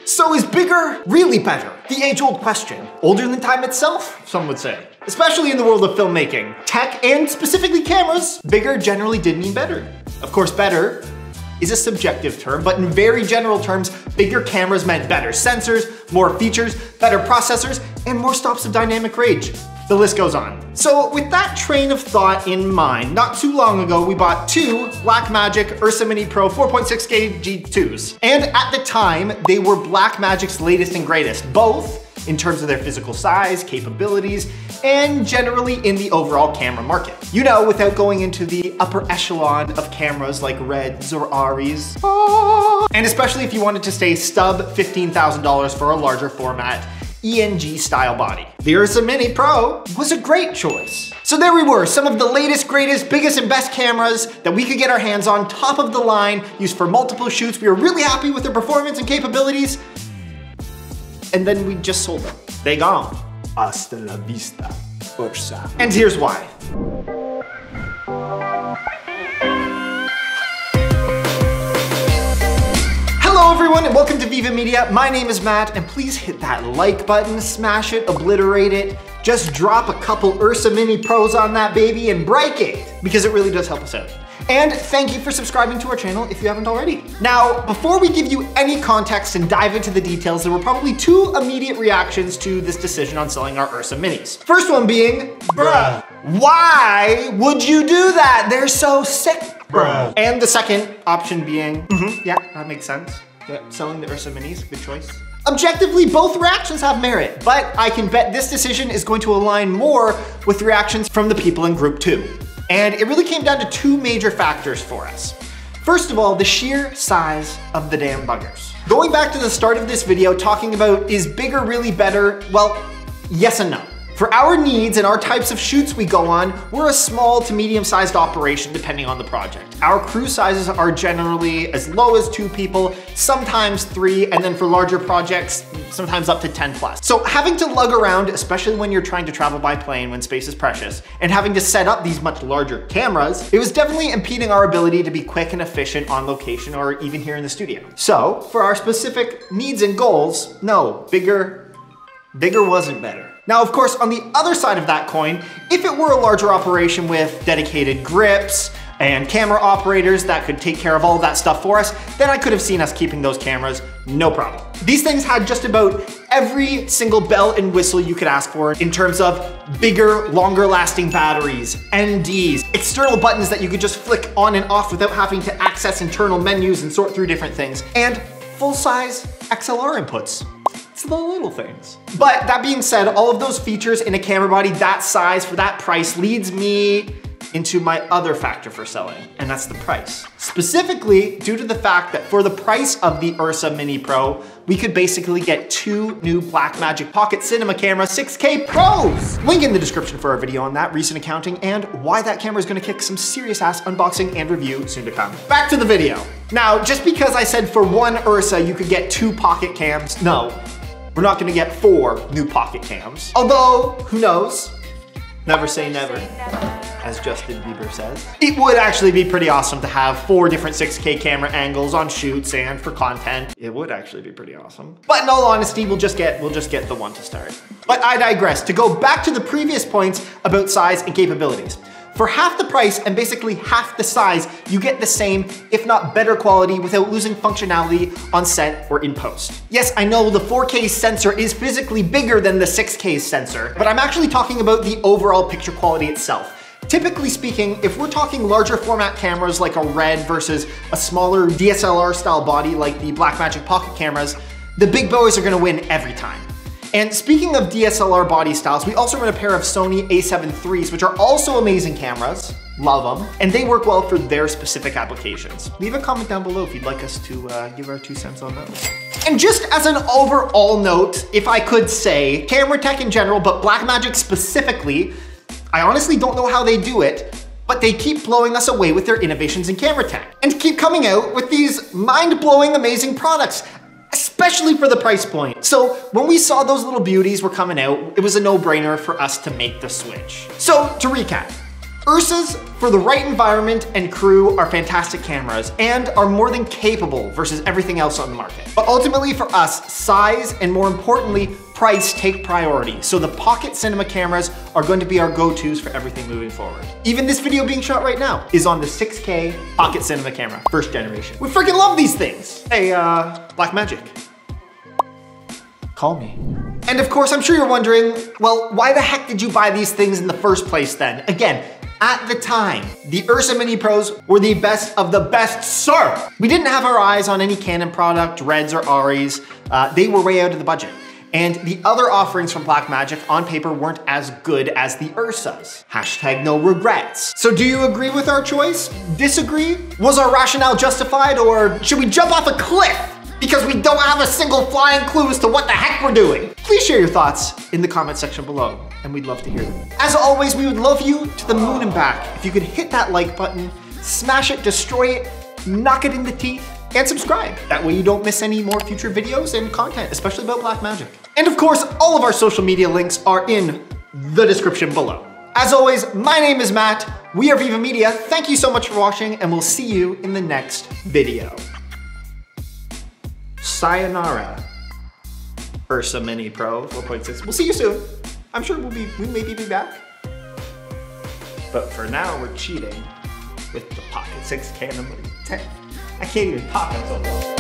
So is bigger really better? The age-old question. Older than time itself, some would say. Especially in the world of filmmaking, tech, and specifically cameras, bigger generally did mean better. Of course, better is a subjective term, but in very general terms, bigger cameras meant better sensors, more features, better processors, and more stops of dynamic range. The list goes on. So with that train of thought in mind, not too long ago, we bought two Blackmagic Ursa Mini Pro 4.6K G2s. And at the time, they were Blackmagic's latest and greatest, both in terms of their physical size, capabilities, and generally in the overall camera market. You know, without going into the upper echelon of cameras like Reds or Aris. And especially if you wanted to stay sub $15,000 for a larger format, ENG style body. The Ursa Mini Pro was a great choice. So there we were, some of the latest, greatest, biggest, and best cameras that we could get our hands on, top of the line, used for multiple shoots. We were really happy with their performance and capabilities. And then we just sold them. They gone. Hasta la vista, Ursa. And here's why. Hello everyone and welcome to Viva Media. My name is Matt and please hit that like button, smash it, obliterate it. Just drop a couple Ursa Mini Pros on that baby and break it because it really does help us out. And thank you for subscribing to our channel if you haven't already. Now, before we give you any context and dive into the details, there were probably two immediate reactions to this decision on selling our Ursa Minis. First one being, bruh, why would you do that? They're so sick, bruh. And the second option being, yeah, that makes sense. Yeah, selling the Ursa Minis, good choice. Objectively, both reactions have merit, but I can bet this decision is going to align more with reactions from the people in group 2. And it really came down to two major factors for us. First of all, the sheer size of the damn buggers. Going back to the start of this video, talking about is bigger really better? Well, yes and no. For our needs and our types of shoots we go on, we're a small to medium-sized operation depending on the project. Our crew sizes are generally as low as 2 people, sometimes 3, and then for larger projects, sometimes up to 10 plus. So having to lug around, especially when you're trying to travel by plane when space is precious, and having to set up these much larger cameras, it was definitely impeding our ability to be quick and efficient on location or even here in the studio. So for our specific needs and goals, no, bigger wasn't better. Now, of course, on the other side of that coin, if it were a larger operation with dedicated grips and camera operators that could take care of all of that stuff for us, then I could have seen us keeping those cameras, no problem. These things had just about every single bell and whistle you could ask for in terms of bigger, longer lasting batteries, NDs, external buttons that you could just flick on and off without having to access internal menus and sort through different things, and full-size XLR inputs. It's the little things. But that being said, all of those features in a camera body that size for that price leads me into my other factor for selling, and that's the price. Specifically, due to the fact that for the price of the Ursa Mini Pro, we could basically get 2 new Blackmagic Pocket Cinema Camera 6K Pros. Link in the description for our video on that, recent accounting, and why that camera is gonna kick some serious ass unboxing and review soon to come. Back to the video. Now, just because I said for one Ursa you could get 2 pocket cams, no. We're not gonna get 4 new pocket cams. Although, who knows? Never say never, as Justin Bieber says. It would actually be pretty awesome to have 4 different 6K camera angles on shoots and for content. It would actually be pretty awesome. But in all honesty, we'll just get the one to start. But I digress. To go back to the previous points about size and capabilities. For half the price and basically half the size, you get the same, if not better quality without losing functionality on set or in post. Yes, I know the 4K sensor is physically bigger than the 6K sensor, but I'm actually talking about the overall picture quality itself. Typically speaking, if we're talking larger format cameras like a Red versus a smaller DSLR style body like the Blackmagic Pocket cameras, the big boys are gonna win every time. And speaking of DSLR body styles, we also run a pair of Sony A7 IIIs, which are also amazing cameras, love them, and they work well for their specific applications. Leave a comment down below if you'd like us to give our 2 cents on those. And just as an overall note, if I could say, camera tech in general, but Blackmagic specifically, I honestly don't know how they do it, but they keep blowing us away with their innovations in camera tech and keep coming out with these mind-blowing, amazing products, especially for the price point. So when we saw those little beauties were coming out, it was a no-brainer for us to make the switch. So to recap, Ursas, for the right environment and crew, are fantastic cameras and are more than capable versus everything else on the market. But ultimately for us, size and more importantly, price take priority. So the Pocket Cinema cameras are going to be our go-tos for everything moving forward. Even this video being shot right now is on the 6K Pocket Cinema camera, first generation. We freaking love these things. Hey, Blackmagic, call me. And of course, I'm sure you're wondering, well, why the heck did you buy these things in the first place then? Again, at the time, the Ursa Mini Pros were the best of the best, sir. We didn't have our eyes on any Canon product, Reds or Aris. They were way out of the budget. And the other offerings from Blackmagic on paper weren't as good as the Ursas. Hashtag no regrets. So do you agree with our choice? Disagree? Was our rationale justified, or should we jump off a cliff because we don't have a single flying clue as to what the heck we're doing? Please share your thoughts in the comment section below, and we'd love to hear them. As always, we would love you to the moon and back. If you could hit that like button, smash it, destroy it, knock it in the teeth, and subscribe. That way you don't miss any more future videos and content, especially about Blackmagic. And of course, all of our social media links are in the description below. As always, my name is Matt. We are Viva Media. Thank you so much for watching, and we'll see you in the next video. Sayonara, Ursa Mini Pro 4.6. We'll see you soon. I'm sure we maybe be back. But for now, we're cheating with the Pocket 6K and the 10. I can't even talk, I'm so low.